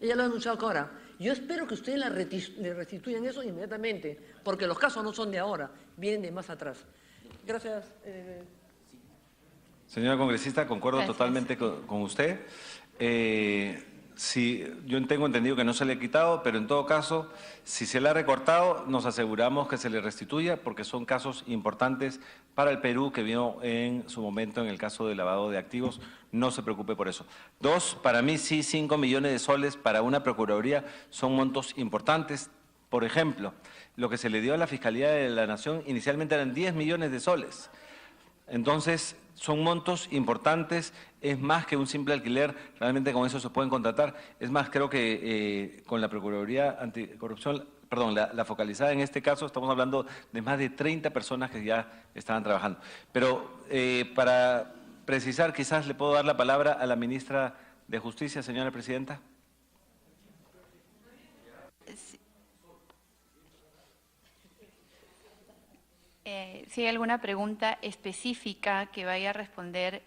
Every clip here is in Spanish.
Ella lo ha anunciado ahora. Yo espero que ustedes le restituyan eso inmediatamente, porque los casos no son de ahora, vienen de más atrás. Gracias. Señora congresista, concuerdo Gracias. totalmente con usted. Sí, yo tengo entendido que no se le ha quitado, pero en todo caso, si se le ha recortado, nos aseguramos que se le restituya, porque son casos importantes para el Perú que vio en su momento en el caso de lavado de activos. No se preocupe por eso. Dos, para mí sí, 5 millones de soles para una procuraduría son montos importantes. Por ejemplo, lo que se le dio a la Fiscalía de la Nación inicialmente eran 10 millones de soles. Entonces, son montos importantes, es más que un simple alquiler, realmente con eso se pueden contratar. Es más, creo que con la Procuraduría Anticorrupción, perdón, la focalizada en este caso, estamos hablando de más de 30 personas que ya estaban trabajando. Pero para precisar, quizás le puedo dar la palabra a la ministra de Justicia, señora presidenta. Si hay alguna pregunta específica que vaya a responder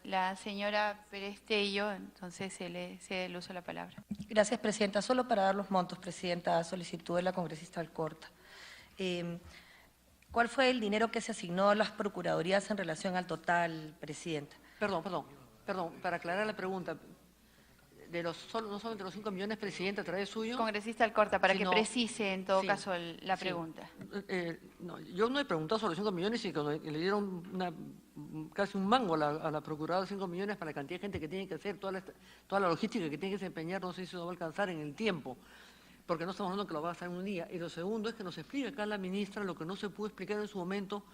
la señora Perestello, entonces se le cede el uso de la palabra. Gracias, presidenta. Solo para dar los montos, presidenta, a solicitud de la congresista Alcorta. ¿Cuál fue el dinero que se asignó a las procuradurías en relación al total, presidenta? Perdón, para aclarar la pregunta. No solamente de los 5 millones, presidenta, a través suyo. Congresista Alcorta, para sino, que precise en todo sí, caso la sí. pregunta. No, yo no he preguntado sobre los 5 millones y cuando le dieron casi un mango a la procuradora de 5 millones para la cantidad de gente que tiene que hacer, toda la logística que tiene que desempeñar, no sé si eso va a alcanzar en el tiempo, porque no estamos hablando que lo va a hacer en un día. Y lo segundo es que nos explica acá la ministra lo que no se pudo explicar en su momento,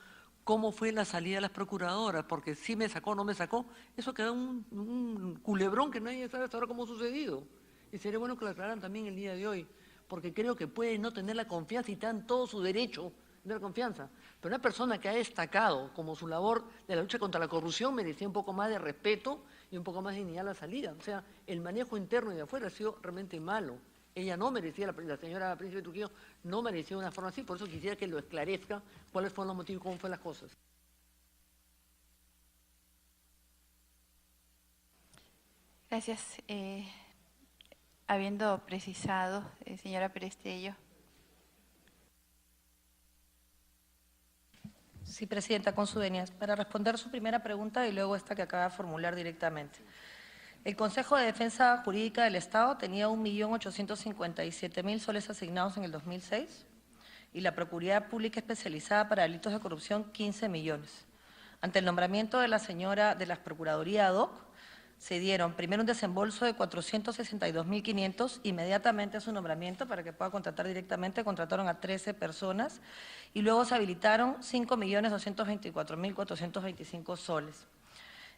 cómo fue la salida de las procuradoras, porque si me sacó o no me sacó, eso queda un culebrón que nadie sabe hasta ahora cómo ha sucedido. Y sería bueno que lo aclararan también el día de hoy, porque creo que pueden no tener la confianza y están todo su derecho de la confianza. Pero una persona que ha destacado como su labor de la lucha contra la corrupción merecía un poco más de respeto y un poco más de dignidad a la salida. O sea, el manejo interno y de afuera ha sido realmente malo. Ella no merecía, la señora Príncipe de Trujillo no merecía una forma así, por eso quisiera que lo esclarezca cuáles fueron los motivos y cómo fueron las cosas. Gracias. Habiendo precisado, señora Perestello. Sí, presidenta, con su venia. Para responder su primera pregunta y luego esta que acaba de formular directamente. El Consejo de Defensa Jurídica del Estado tenía 1.857.000 soles asignados en el 2006 y la Procuraduría Pública Especializada para Delitos de Corrupción 15 millones. Ante el nombramiento de la señora de la Procuraduría ad hoc, se dieron primero un desembolso de 462.500, inmediatamente a su nombramiento para que pueda contratar directamente, contrataron a 13 personas y luego se habilitaron 5.224.425 soles.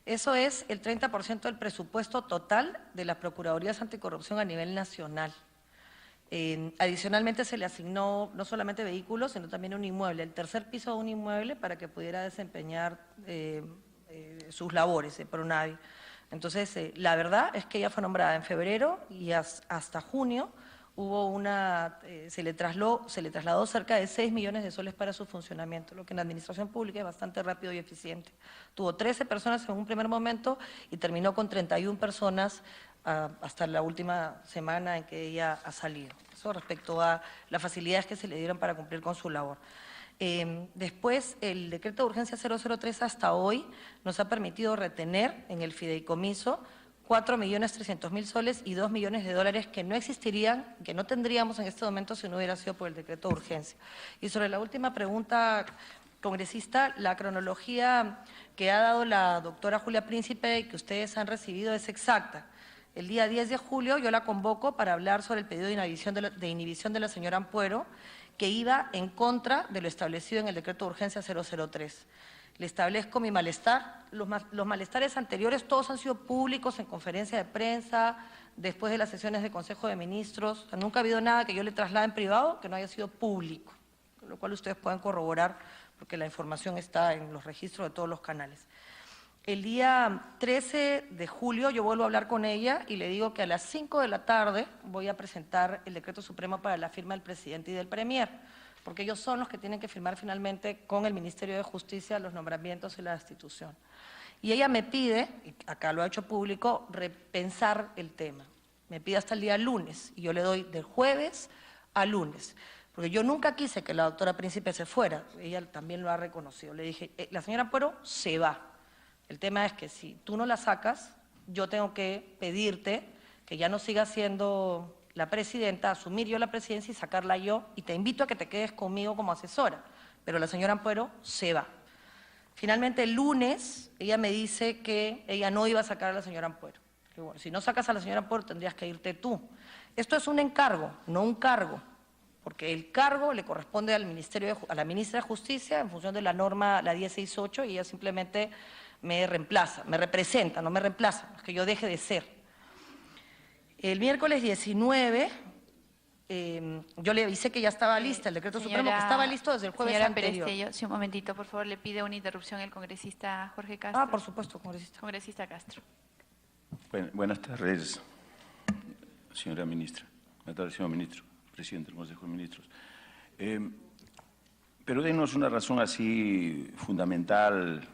Eso es el 30% del presupuesto total de las Procuradurías Anticorrupción a nivel nacional. Adicionalmente se le asignó no solamente vehículos, sino también un inmueble, el tercer piso de un inmueble para que pudiera desempeñar sus labores, PRONAVI. Entonces, la verdad es que ella fue nombrada en febrero y hasta junio hubo se le trasladó cerca de 6 millones de soles para su funcionamiento, lo que en la administración pública es bastante rápido y eficiente. Tuvo 13 personas en un primer momento y terminó con 31 personas hasta la última semana en que ella ha salido. Eso respecto a las facilidades que se le dieron para cumplir con su labor. Después, el decreto de urgencia 003 hasta hoy nos ha permitido retener en el fideicomiso 4.300.000 soles y 2 millones de dólares que no existirían, que no tendríamos en este momento si no hubiera sido por el decreto de urgencia. Y sobre la última pregunta, congresista, la cronología que ha dado la doctora Julia Príncipe y que ustedes han recibido es exacta. El día 10 de julio yo la convoco para hablar sobre el pedido de inhibición de la señora Ampuero, que iba en contra de lo establecido en el decreto de urgencia 003. Le establezco mi malestar. Los malestares anteriores todos han sido públicos en conferencia de prensa, después de las sesiones de Consejo de Ministros. O sea, nunca ha habido nada que yo le traslade en privado que no haya sido público, con lo cual ustedes pueden corroborar porque la información está en los registros de todos los canales. El día 13 de julio yo vuelvo a hablar con ella y le digo que a las 5 de la tarde voy a presentar el decreto supremo para la firma del presidente y del premier, porque ellos son los que tienen que firmar finalmente con el Ministerio de Justicia los nombramientos y la destitución. Y ella me pide, y acá lo ha hecho público, repensar el tema. me pide hasta el día lunes, y yo le doy del jueves a lunes. Porque yo nunca quise que la doctora Príncipe se fuera, ella también lo ha reconocido. Le dije, la señora Ampuero se va. El tema es que si tú no la sacas, yo tengo que pedirte que ya no siga siendo la presidenta, asumir yo la presidencia y sacarla yo, y te invito a que te quedes conmigo como asesora. Pero la señora Ampuero se va. Finalmente, el lunes, ella me dice que ella no iba a sacar a la señora Ampuero. Que bueno, si no sacas a la señora Ampuero, tendrías que irte tú. Esto es un encargo, no un cargo, porque el cargo le corresponde al a la ministra de Justicia en función de la norma, la 1068, y ella simplemente me reemplaza, me representa, no me reemplaza, es que yo deje de ser. El miércoles 19, yo le avisé que ya estaba lista, el decreto supremo, que estaba listo desde el jueves anterior. Perestello, sí, un momentito, por favor, le pide una interrupción el congresista Jorge Castro. Ah, por supuesto, congresista. Congresista Castro. Buenas tardes, señora ministra. Buenas tardes, señor ministro, presidente del Consejo de Ministros. Pero denos una razón así fundamental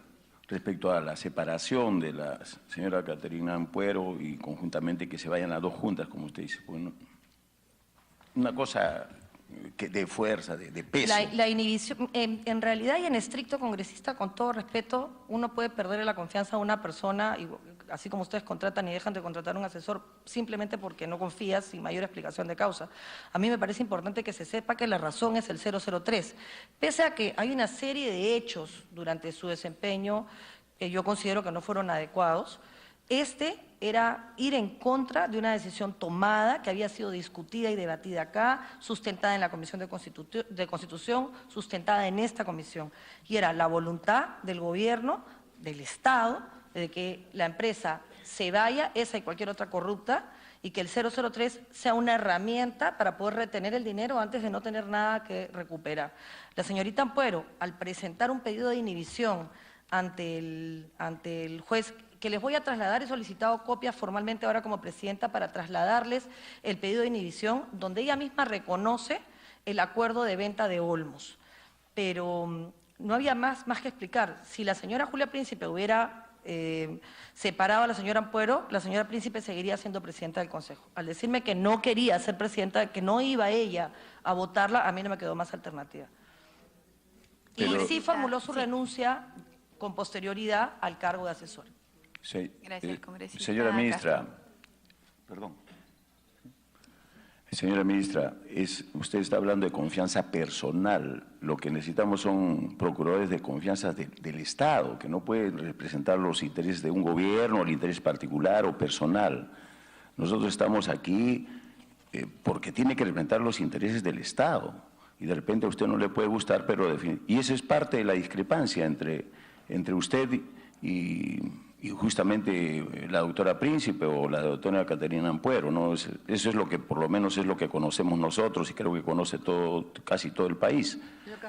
respecto a la separación de la señora Caterina Ampuero y conjuntamente que se vayan a 2 juntas, como usted dice. Bueno, una cosa que de fuerza, de peso. La inhibición, en realidad y en estricto congresista, con todo respeto, uno puede perder la confianza de una persona, y, así como ustedes contratan y dejan de contratar a un asesor simplemente porque no confías sin mayor explicación de causa. A mí me parece importante que se sepa que la razón es el 003. Pese a que hay una serie de hechos durante su desempeño que yo considero que no fueron adecuados, era ir en contra de una decisión tomada que había sido discutida y debatida acá, sustentada en la Comisión de Constitución, sustentada en esta comisión. Y era la voluntad del gobierno, del Estado, de que la empresa se vaya, esa y cualquier otra corrupta, y que el 003 sea una herramienta para poder retener el dinero antes de no tener nada que recuperar. La señorita Ampuero, al presentar un pedido de inhibición ante el juez, que les voy a trasladar, he solicitado copias formalmente ahora como presidenta para trasladarles el pedido de inhibición, donde ella misma reconoce el acuerdo de venta de Olmos. Pero no había más que explicar. Si la señora Julia Príncipe hubiera separado a la señora Ampuero, la señora Príncipe seguiría siendo presidenta del Consejo. Al decirme que no quería ser presidenta, que no iba ella a votarla, a mí no me quedó más alternativa. Pero, y sí formuló su renuncia con posterioridad al cargo de asesor. Sí, Gracias, congresista señora ministra, Castro. perdón. Señora ministra, usted está hablando de confianza personal. Lo que necesitamos son procuradores de confianza del Estado, que no pueden representar los intereses de un gobierno, el interés particular o personal. Nosotros estamos aquí porque tiene que representar los intereses del Estado. Y de repente a usted no le puede gustar, pero y esa es parte de la discrepancia entre usted y justamente la doctora Príncipe o la doctora Caterina Ampuero, ¿no? Eso es lo que, por lo menos, es lo que conocemos nosotros y creo que conoce casi todo el país,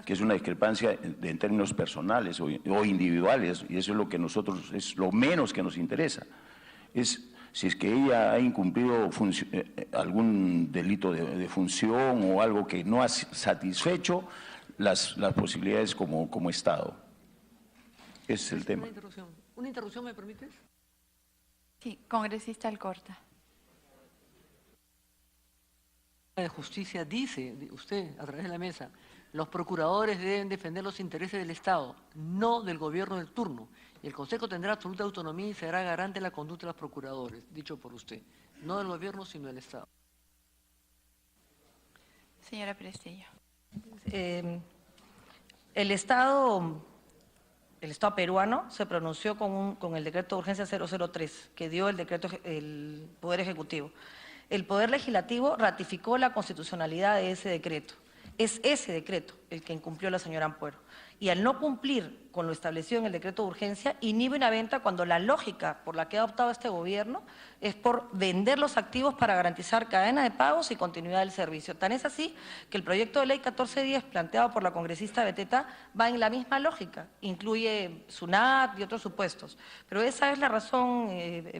que es una discrepancia en términos personales o individuales, y eso es lo que nosotros, es lo menos que nos interesa. Si es que ella ha incumplido algún delito de función o algo que no ha satisfecho las posibilidades como Estado. Ese es el tema. ¿Una interrupción me permites? Sí, congresista Alcorta. La de Justicia dice, usted a través de la mesa, los procuradores deben defender los intereses del Estado, no del gobierno del turno. Y el Consejo tendrá absoluta autonomía y será garante de la conducta de los procuradores, dicho por usted. No del gobierno, sino del Estado. Señora Perestello. El Estado peruano se pronunció con el decreto de urgencia 003, que dio el Poder Ejecutivo. El Poder Legislativo ratificó la constitucionalidad de ese decreto. Es ese decreto el que incumplió la señora Ampuero. Y al no cumplir con lo establecido en el decreto de urgencia, inhibe una venta cuando la lógica por la que ha optado este gobierno es por vender los activos para garantizar cadena de pagos y continuidad del servicio. Tan es así que el proyecto de ley 1410 planteado por la congresista Beteta va en la misma lógica, incluye SUNAT y otros supuestos. Pero esa es la razón,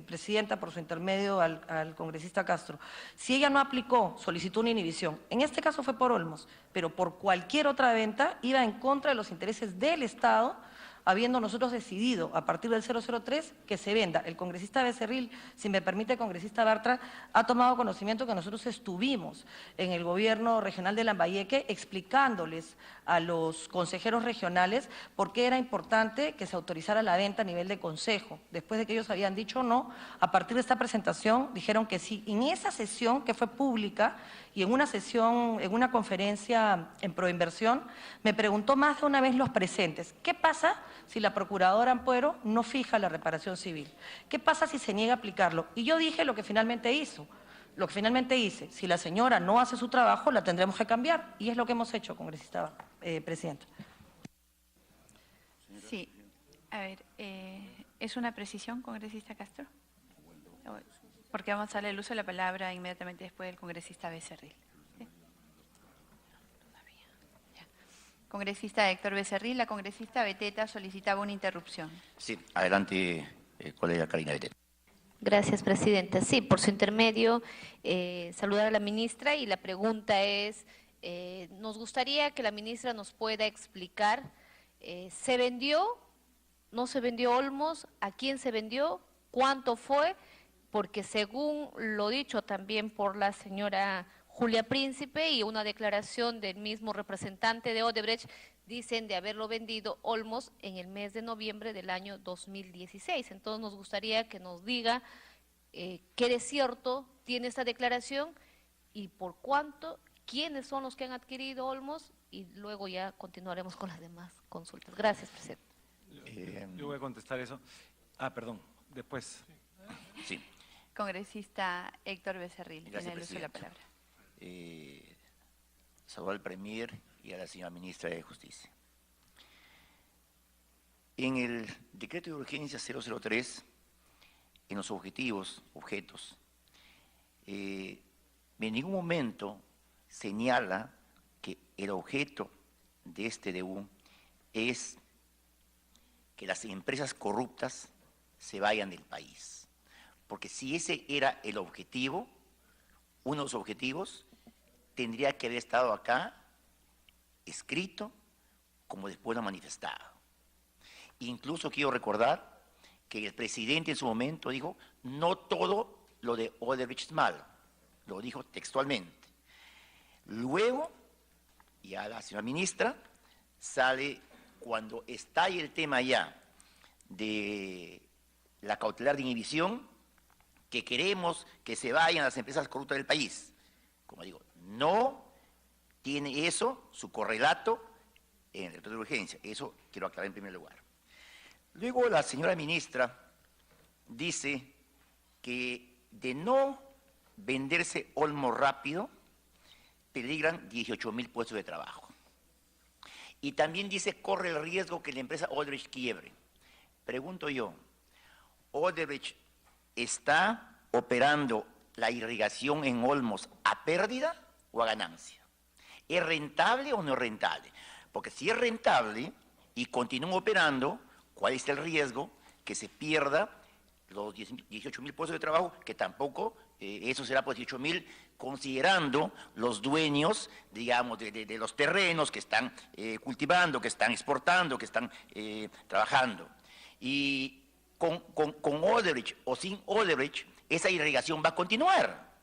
Presidenta, por su intermedio al congresista Castro. Si ella no aplicó, solicitó una inhibición, en este caso fue por Olmos, pero por cualquier otra venta iba en contra de los intereses del Estado habiendo nosotros decidido a partir del 003 que se venda. El congresista Becerril, si me permite, congresista Bartra, ha tomado conocimiento que nosotros estuvimos en el gobierno regional de Lambayeque explicándoles a los consejeros regionales por qué era importante que se autorizara la venta a nivel de consejo. Después de que ellos habían dicho no, a partir de esta presentación dijeron que sí. En esa sesión, que fue pública, y en una sesión, en una conferencia en Proinversión, me preguntó más de una vez los presentes, ¿qué pasa si la procuradora Ampuero no fija la reparación civil? ¿Qué pasa si se niega a aplicarlo? Y yo dije lo que finalmente hizo. Lo que finalmente hice, si la señora no hace su trabajo, la tendremos que cambiar. Y es lo que hemos hecho, congresista presidenta. Sí, a ver, ¿es una precisión, congresista Castro? Porque vamos a darle el uso de la palabra inmediatamente después del congresista Becerril. ¿Sí? Congresista Héctor Becerril, la congresista Beteta solicitaba una interrupción. Sí, adelante, colega Karina Beteta. Gracias, presidenta. Sí, por su intermedio, saludar a la ministra y la pregunta es, nos gustaría que la ministra nos pueda explicar, ¿se vendió? ¿No se vendió Olmos? ¿A quién se vendió? ¿Cuánto fue? Porque según lo dicho también por la señora Julia Príncipe y una declaración del mismo representante de Odebrecht, dicen de haberlo vendido Olmos en el mes de noviembre del año 2016. Entonces nos gustaría que nos diga qué de cierto tiene esta declaración y por cuánto, quiénes son los que han adquirido Olmos y luego ya continuaremos con las demás consultas. Gracias, presidente. Yo voy a contestar eso. Perdón, después. Sí. Congresista Héctor Becerril, Gracias, tiene el uso de la presidenta. palabra. Saludo al Premier y a la señora Ministra de Justicia. En el decreto de urgencia 003, en los objetos, en ningún momento señala que el objeto de este DU es que las empresas corruptas se vayan del país. Porque si ese era el objetivo, uno de los objetivos, tendría que haber estado acá escrito como después lo manifestado. Incluso quiero recordar que el presidente en su momento dijo, no todo lo de Odebrecht es malo, lo dijo textualmente. Luego, ya la señora ministra sale, cuando estalle el tema ya de la cautelar de inhibición, que queremos que se vayan las empresas corruptas del país. Como digo, no tiene eso, su correlato, en el decreto de urgencia. Eso quiero aclarar en primer lugar. Luego la señora ministra dice que de no venderse Olmos rápido, peligran 18.000 puestos de trabajo. Y también dice, corre el riesgo que la empresa Odebrecht quiebre. Pregunto yo, ¿Odebrecht está operando la irrigación en Olmos a pérdida o a ganancia? ¿Es rentable o no es rentable? Porque si es rentable y continúa operando, ¿cuál es el riesgo? Que se pierda los 18.000 puestos de trabajo, que tampoco, eso será por 18.000, considerando los dueños, digamos, de los terrenos que están cultivando, que están exportando, que están trabajando. Y con Odebrecht o sin Odebrecht, esa irrigación va a continuar.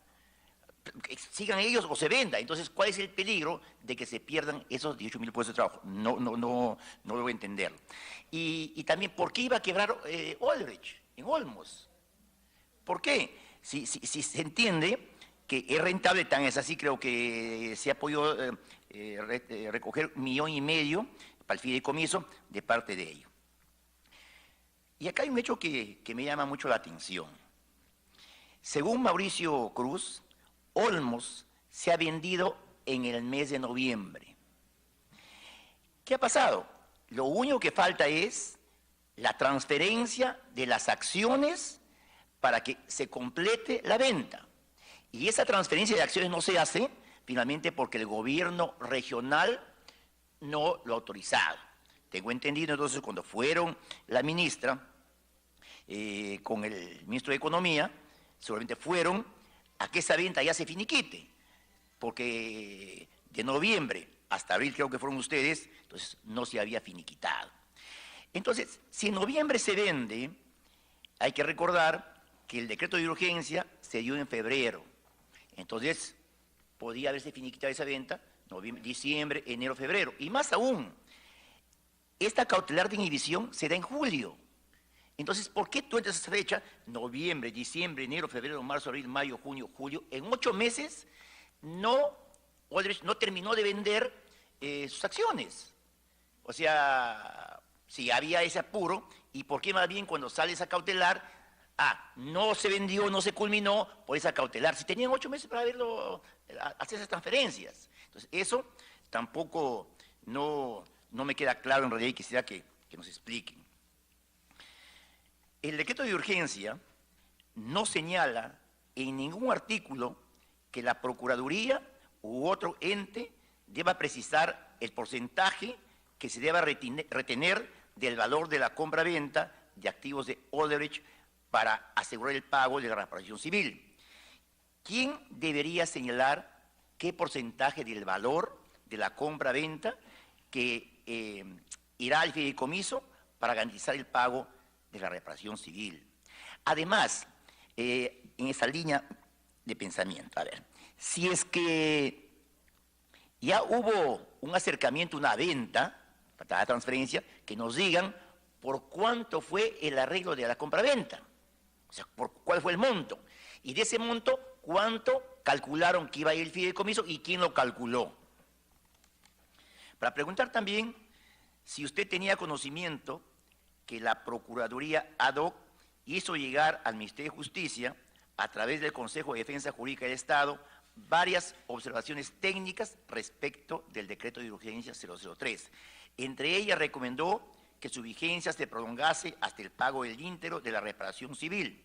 Sigan ellos o se venda. Entonces, ¿cuál es el peligro de que se pierdan esos 18.000 puestos de trabajo? No lo voy a entender. Y también, ¿por qué iba a quebrar Odebrecht en Olmos? ¿Por qué? Si se entiende que es rentable, tan es así, creo que se ha podido recoger 1,5 millones para el fideicomiso de parte de ellos. Y acá hay un hecho que me llama mucho la atención. Según Mauricio Cruz, Olmos se ha vendido en el mes de noviembre. ¿Qué ha pasado? Lo único que falta es la transferencia de las acciones para que se complete la venta. Y esa transferencia de acciones no se hace finalmente porque el gobierno regional no lo ha autorizado. Tengo entendido entonces cuando fueron la ministra con el ministro de Economía, seguramente fueron a que esa venta ya se finiquite, porque de noviembre hasta abril creo que fueron ustedes, entonces no se había finiquitado. Entonces, si en noviembre se vende, hay que recordar que el decreto de urgencia se dio en febrero. Entonces, podía haberse finiquitado esa venta noviembre, diciembre, enero, febrero. Y más aún, esta cautelar de inhibición se da en julio. Entonces, ¿por qué tú entras a esa fecha? Noviembre, diciembre, enero, febrero, marzo, abril, mayo, junio, julio. En 8 meses, Odebrecht no terminó de vender sus acciones. O sea, si había ese apuro, ¿y por qué más bien cuando sale esa cautelar, no se vendió, no se culminó por esa cautelar? Si tenían 8 meses para hacer esas transferencias. Entonces, eso tampoco no me queda claro en realidad y quisiera que nos expliquen. El decreto de urgencia no señala en ningún artículo que la Procuraduría u otro ente deba precisar el porcentaje que se deba retener del valor de la compra-venta de activos de Odebrecht para asegurar el pago de la reparación civil. ¿Quién debería señalar qué porcentaje del valor de la compra-venta que irá al fideicomiso para garantizar el pago de la reparación civil? Además, en esa línea de pensamiento, a ver, si es que ya hubo un acercamiento, una venta, la transferencia, que nos digan por cuánto fue el arreglo de la compra-venta, o sea, por cuál fue el monto, y de ese monto, cuánto calcularon que iba a ir el fideicomiso y quién lo calculó. Para preguntar también si usted tenía conocimiento que la Procuraduría ad hoc hizo llegar al Ministerio de Justicia, a través del Consejo de Defensa Jurídica del Estado, varias observaciones técnicas respecto del decreto de urgencia 003. Entre ellas recomendó que su vigencia se prolongase hasta el pago del íntegro de la reparación civil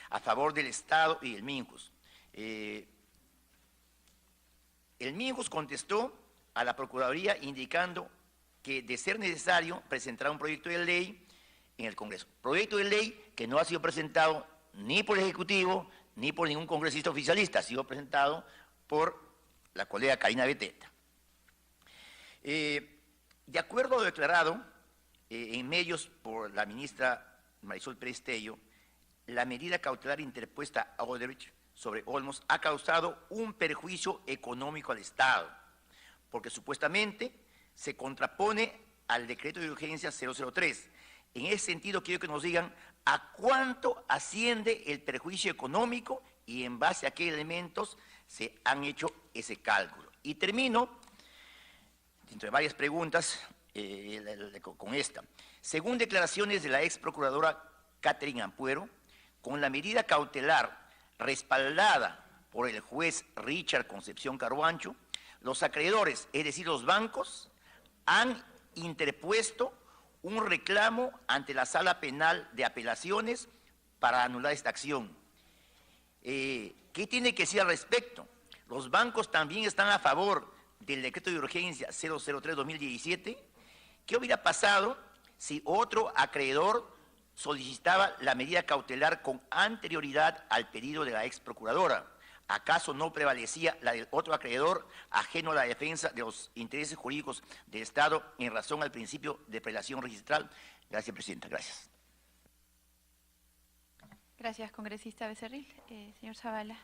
a favor del Estado y del MINJUS. El MINJUS contestó a la Procuraduría indicando que, de ser necesario, presentará un proyecto de ley en el Congreso. Proyecto de ley que no ha sido presentado ni por el Ejecutivo ni por ningún congresista oficialista, ha sido presentado por la colega Karina Beteta. De acuerdo a lo declarado en medios por la ministra Marisol Pérez Tello, la medida cautelar interpuesta a Odebrecht sobre Olmos ha causado un perjuicio económico al Estado, porque supuestamente se contrapone al decreto de urgencia 003. En ese sentido, quiero que nos digan a cuánto asciende el perjuicio económico y en base a qué elementos se han hecho ese cálculo. Y termino, dentro de varias preguntas, con esta. Según declaraciones de la ex procuradora Catherine Ampuero, con la medida cautelar respaldada por el juez Richard Concepción Carhuancho, los acreedores, es decir, los bancos, han interpuesto un reclamo ante la Sala Penal de Apelaciones para anular esta acción. ¿Qué tiene que decir al respecto? Los bancos también están a favor del decreto de urgencia 003-2017. ¿Qué hubiera pasado si otro acreedor solicitaba la medida cautelar con anterioridad al pedido de la ex procuradora? ¿Acaso no prevalecía la del otro acreedor ajeno a la defensa de los intereses jurídicos del Estado en razón al principio de prelación registral? Gracias, Presidenta. Gracias. Gracias, congresista Becerril. Señor Zavala.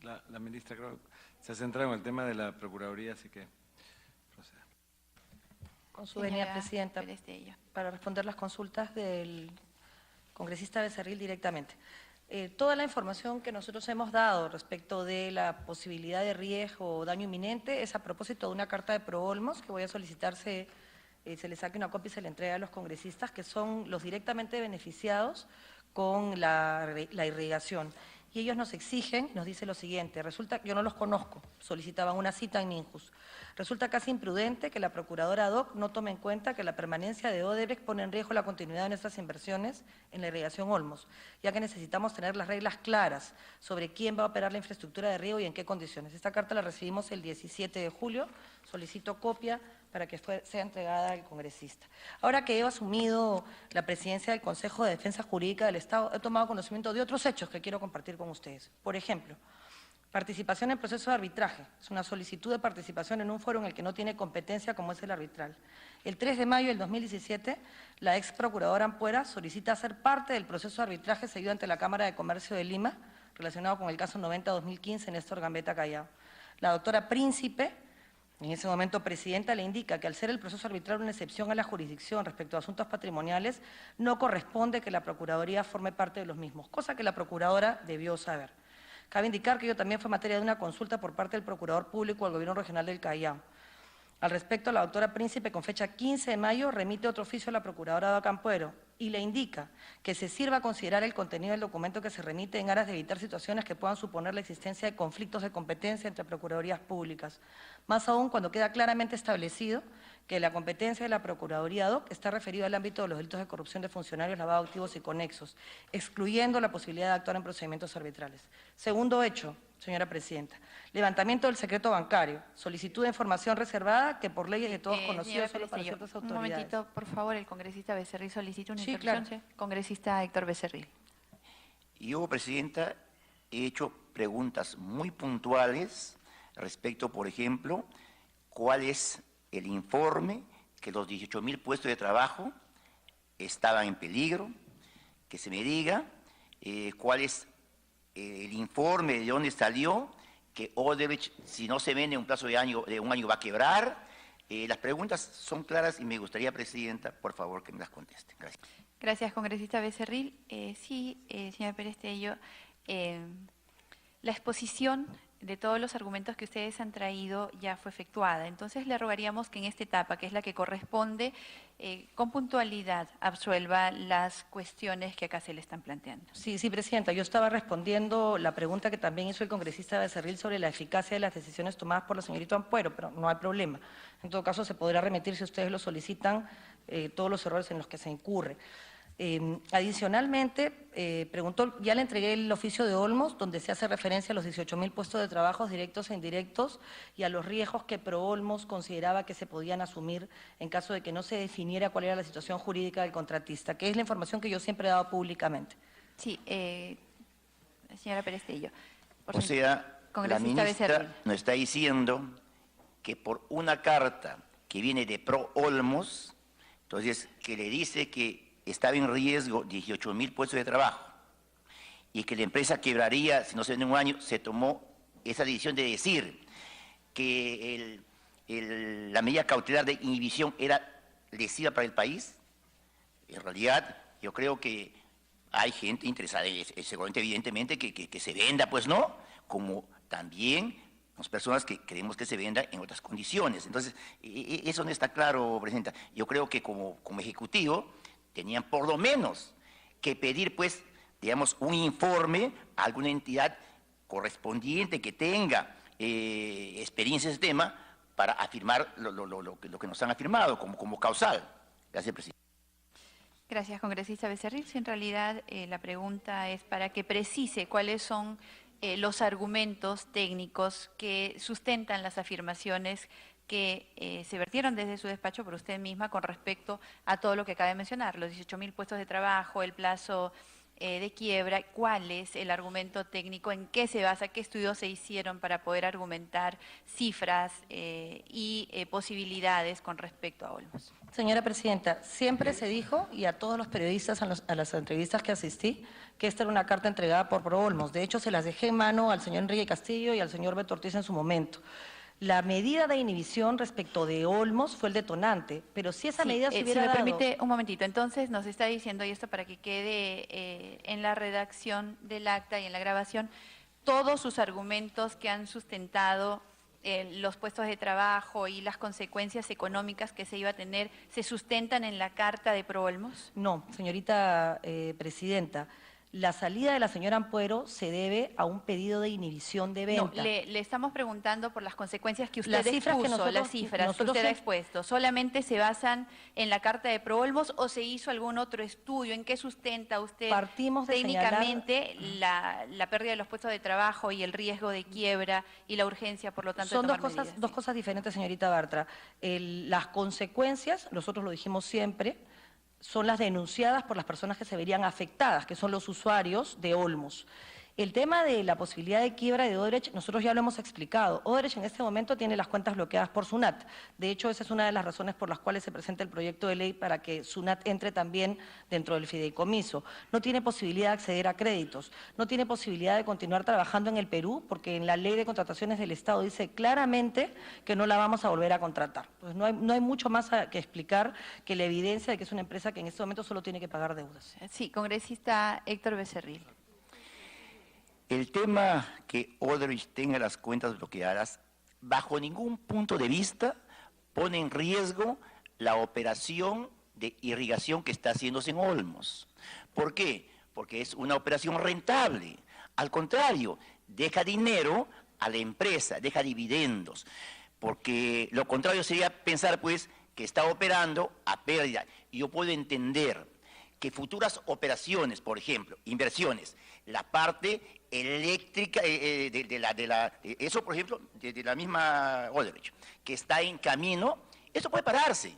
La ministra creo se ha centrado en el tema de la Procuraduría, así que proceda. Con su venia, Presidenta, para responder las consultas del congresista Becerril directamente. Toda la información que nosotros hemos dado respecto de la posibilidad de riesgo o daño inminente es a propósito de una carta de Proolmos que voy a solicitar se le saque una copia y se le entregue a los congresistas, que son los directamente beneficiados con la irrigación. Y ellos nos exigen, nos dice lo siguiente: resulta que yo no los conozco, solicitaban una cita en Ninjus. Resulta casi imprudente que la procuradora ad hoc no tome en cuenta que la permanencia de Odebrecht pone en riesgo la continuidad de nuestras inversiones en la irrigación Olmos, ya que necesitamos tener las reglas claras sobre quién va a operar la infraestructura de riego y en qué condiciones. Esta carta la recibimos el 17 de julio, solicito copia para que sea entregada al congresista. Ahora que he asumido la presidencia del Consejo de Defensa Jurídica del Estado, he tomado conocimiento de otros hechos que quiero compartir con ustedes. Por ejemplo, Participación en proceso de arbitraje. Es una solicitud de participación en un foro en el que no tiene competencia como es el arbitral. El 3 de mayo del 2017, la ex procuradora Ampuera solicita ser parte del proceso de arbitraje seguido ante la Cámara de Comercio de Lima, relacionado con el caso 90-2015 Néstor Gambetta Callao. La doctora Príncipe, en ese momento presidenta, le indica que al ser el proceso arbitral una excepción a la jurisdicción respecto a asuntos patrimoniales, no corresponde que la Procuraduría forme parte de los mismos, cosa que la procuradora debió saber. Cabe indicar que ello también fue materia de una consulta por parte del Procurador Público al Gobierno Regional del Callao. Al respecto, la doctora Príncipe, con fecha 15 de mayo, remite otro oficio a la Procuradora Daca Ampuero y le indica que se sirva a considerar el contenido del documento que se remite en aras de evitar situaciones que puedan suponer la existencia de conflictos de competencia entre procuradurías públicas. Más aún cuando queda claramente establecido que la competencia de la Procuraduría DOC está referida al ámbito de los delitos de corrupción de funcionarios, lavado de activos y conexos, excluyendo la posibilidad de actuar en procedimientos arbitrales. Segundo hecho, señora Presidenta, levantamiento del secreto bancario, solicitud de información reservada que por leyes de todos conocidos solo para ciertas autoridades. Un momentito, por favor, el congresista Becerril solicita una intervención. intervención. Claro. Congresista Héctor Becerril. Yo, Presidenta, he hecho preguntas muy puntuales respecto, por ejemplo, cuál es el informe que los 18.000 puestos de trabajo estaban en peligro, que se me diga cuál es el informe de dónde salió, que Odebrecht, si no se vende en un plazo de un año va a quebrar. Las preguntas son claras y me gustaría, Presidenta, por favor, que me las conteste. Gracias. Gracias, congresista Becerril. Sí, señor Pérez Tello, la exposición de todos los argumentos que ustedes han traído ya fue efectuada. Entonces le rogaríamos que en esta etapa, que es la que corresponde, con puntualidad absuelva las cuestiones que acá se le están planteando. Sí, Presidenta. Yo estaba respondiendo la pregunta que también hizo el congresista Becerril sobre la eficacia de las decisiones tomadas por la señorita Ampuero, pero no hay problema. En todo caso, se podrá remitir, si ustedes lo solicitan, todos los errores en los que se incurre. Adicionalmente, preguntó, ya le entregué el oficio de Olmos, donde se hace referencia a los 18.000 puestos de trabajo directos e indirectos y a los riesgos que ProOlmos consideraba que se podían asumir en caso de que no se definiera cuál era la situación jurídica del contratista, que es la información que yo siempre he dado públicamente. Sí, señora Pérez Tello. O sea, la ministra nos está diciendo que por una carta que viene de ProOlmos, entonces, que le dice que estaba en riesgo 18.000 puestos de trabajo y que la empresa quebraría si no se vende en un año, se tomó esa decisión de decir que la medida cautelar de inhibición era lesiva para el país. En realidad, yo creo que hay gente interesada, seguramente, evidentemente, que se venda, pues no, como también las personas que queremos que se venda en otras condiciones. Entonces, eso no está claro, Presidenta. Yo creo que como Ejecutivo tenían por lo menos que pedir, pues, digamos, un informe a alguna entidad correspondiente que tenga experiencia en ese tema para afirmar lo que nos han afirmado como causal. Gracias, Presidente. Gracias, congresista Becerril. Si en realidad la pregunta es para que precise cuáles son los argumentos técnicos que sustentan las afirmaciones que se vertieron desde su despacho por usted misma con respecto a todo lo que acaba de mencionar, los 18.000 puestos de trabajo, el plazo de quiebra, cuál es el argumento técnico, en qué se basa, qué estudios se hicieron para poder argumentar cifras y posibilidades con respecto a Olmos. Señora Presidenta, siempre se dijo, y a todos los periodistas a las entrevistas que asistí, que esta era una carta entregada por ProOlmos. De hecho, se las dejé en mano al señor Enrique Castillo y al señor Beto Ortiz en su momento. La medida de inhibición respecto de Olmos fue el detonante, pero si esa medida se hubiera si me dado... permite un momentito, entonces nos está diciendo, y esto para que quede en la redacción del acta y en la grabación, todos sus argumentos que han sustentado los puestos de trabajo y las consecuencias económicas que se iba a tener, ¿se sustentan en la carta de ProOlmos? No, señorita Presidenta. La salida de la señora Ampuero se debe a un pedido de inhibición de venta. No, le estamos preguntando por las consecuencias que usted expuso, las cifras que usted ha expuesto. ¿Solamente se basan en la carta de ProOlmos o se hizo algún otro estudio? ¿En qué sustenta usted técnicamente la pérdida de los puestos de trabajo y el riesgo de quiebra y la urgencia, por lo tanto, Son de tomar medidas? dos cosas diferentes, señorita Bartra. Las consecuencias, nosotros lo dijimos siempre, son las denunciadas por las personas que se verían afectadas, que son los usuarios de Olmos. El tema de la posibilidad de quiebra de Odebrecht, nosotros ya lo hemos explicado. Odebrecht en este momento tiene las cuentas bloqueadas por SUNAT. De hecho, esa es una de las razones por las cuales se presenta el proyecto de ley para que SUNAT entre también dentro del fideicomiso. No tiene posibilidad de acceder a créditos, no tiene posibilidad de continuar trabajando en el Perú, porque en la ley de contrataciones del Estado dice claramente que no la vamos a volver a contratar. Pues no hay mucho más que explicar que la evidencia de que es una empresa que en este momento solo tiene que pagar deudas. Sí, congresista Héctor Becerril. El tema que Odebrecht tenga las cuentas bloqueadas, bajo ningún punto de vista pone en riesgo la operación de irrigación que está haciéndose en Olmos. ¿Por qué? Porque es una operación rentable. Al contrario, deja dinero a la empresa, deja dividendos. Porque lo contrario sería pensar, pues, que está operando a pérdida. Y yo puedo entender que futuras operaciones, por ejemplo, inversiones, la parte eléctrica, eso por ejemplo, de la misma Odebrecht, que está en camino, eso puede pararse,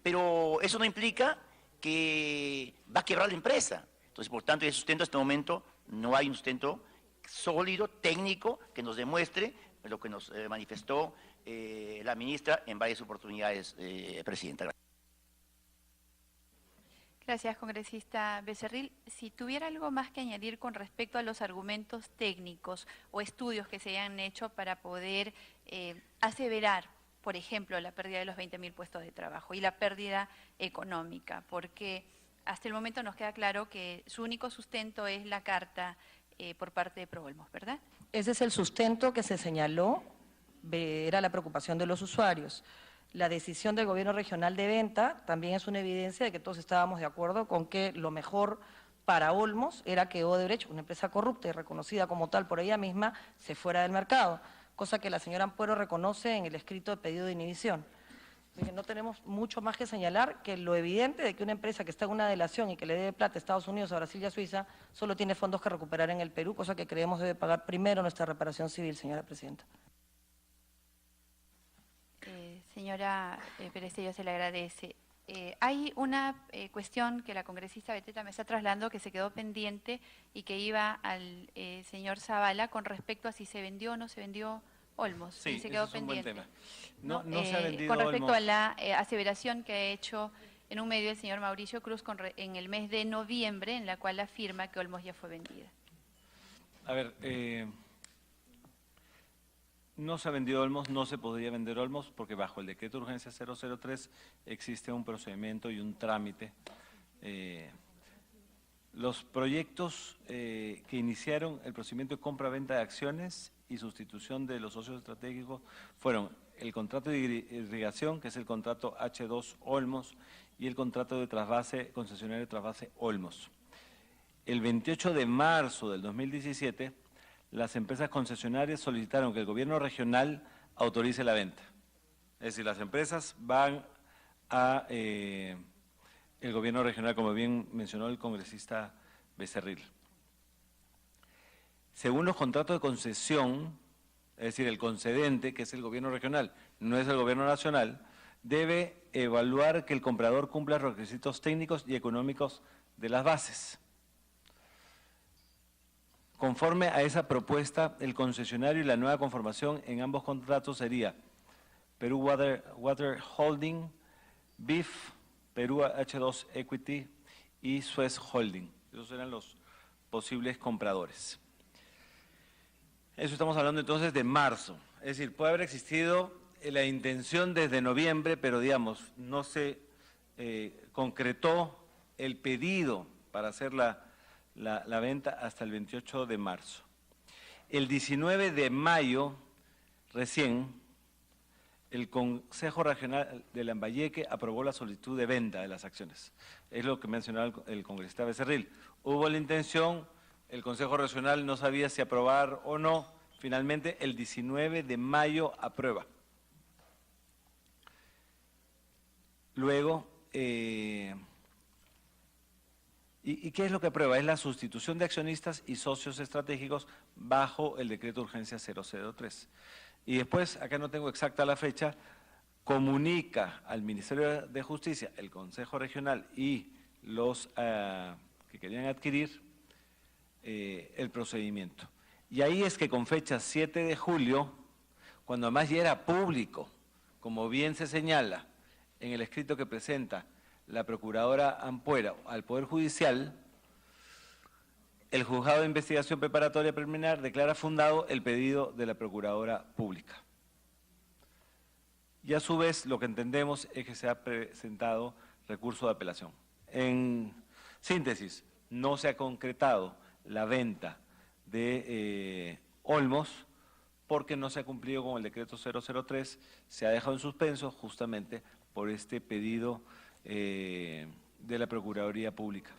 pero eso no implica que va a quebrar la empresa. Entonces, por tanto, el sustento en este momento, no hay un sustento sólido, técnico, que nos demuestre lo que nos manifestó la ministra en varias oportunidades, Presidenta. Gracias, congresista Becerril. Si tuviera algo más que añadir con respecto a los argumentos técnicos o estudios que se hayan hecho para poder aseverar, por ejemplo, la pérdida de los 20.000 puestos de trabajo y la pérdida económica, porque hasta el momento nos queda claro que su único sustento es la carta por parte de Proolmos, ¿verdad? Ese es el sustento que se señaló, era la preocupación de los usuarios. La decisión del gobierno regional de venta también es una evidencia de que todos estábamos de acuerdo con que lo mejor para Olmos era que Odebrecht, una empresa corrupta y reconocida como tal por ella misma, se fuera del mercado, cosa que la señora Ampuero reconoce en el escrito de pedido de inhibición. Así que no tenemos mucho más que señalar que lo evidente de que una empresa que está en una delación y que le debe plata a Estados Unidos, a Brasil y a Suiza, solo tiene fondos que recuperar en el Perú, cosa que creemos debe pagar primero nuestra reparación civil, señora Presidenta. Señora Perestello, se le agradece. Hay una cuestión que la congresista Beteta me está trasladando que se quedó pendiente y que iba al señor Zavala con respecto a si se vendió o no se vendió Olmos. Sí, se quedó eso es un buen pendiente. tema. No se ha vendido con respecto Olmos. a la aseveración que ha hecho en un medio el señor Mauricio Cruz en el mes de noviembre, en la cual afirma que Olmos ya fue vendida. A ver, no se ha vendido Olmos, no se podría vender Olmos porque bajo el decreto de urgencia 003 existe un procedimiento y un trámite. Los proyectos que iniciaron el procedimiento de compra-venta de acciones y sustitución de los socios estratégicos fueron el contrato de irrigación, que es el contrato H2 Olmos, y el contrato de trasvase, concesionario de trasvase Olmos. El 28 de marzo del 2017, las empresas concesionarias solicitaron que el gobierno regional autorice la venta. Es decir, las empresas van a el gobierno regional, como bien mencionó el congresista Becerril. Según los contratos de concesión, es decir, el concedente, que es el gobierno regional, no es el gobierno nacional, debe evaluar que el comprador cumpla los requisitos técnicos y económicos de las bases. Conforme a esa propuesta, el concesionario y la nueva conformación en ambos contratos sería Perú Water Holding, BIF, Perú H2 Equity y Suez Holding. Esos eran los posibles compradores. Eso estamos hablando entonces de marzo. Es decir, puede haber existido la intención desde noviembre, pero digamos, no se concretó el pedido para hacer la venta hasta el 28 de marzo. El 19 de mayo, recién, el Consejo Regional de Lambayeque aprobó la solicitud de venta de las acciones. Es lo que mencionaba el congresista Becerril. Hubo la intención, el Consejo Regional no sabía si aprobar o no. Finalmente, el 19 de mayo aprueba. Luego, ¿y qué es lo que aprueba? Es la sustitución de accionistas y socios estratégicos bajo el decreto de urgencia 003. Y después, acá no tengo exacta la fecha, comunica al Ministerio de Justicia, el Consejo Regional y los que querían adquirir el procedimiento. Y ahí es que con fecha 7 de julio, cuando además ya era público, como bien se señala en el escrito que presenta la Procuradora Ampuero al Poder Judicial, el Juzgado de Investigación Preparatoria Preliminar declara fundado el pedido de la Procuradora Pública. Y a su vez lo que entendemos es que se ha presentado recurso de apelación. En síntesis, no se ha concretado la venta de Olmos porque no se ha cumplido con el decreto 003, se ha dejado en suspenso justamente por este pedido de la Procuraduría Pública.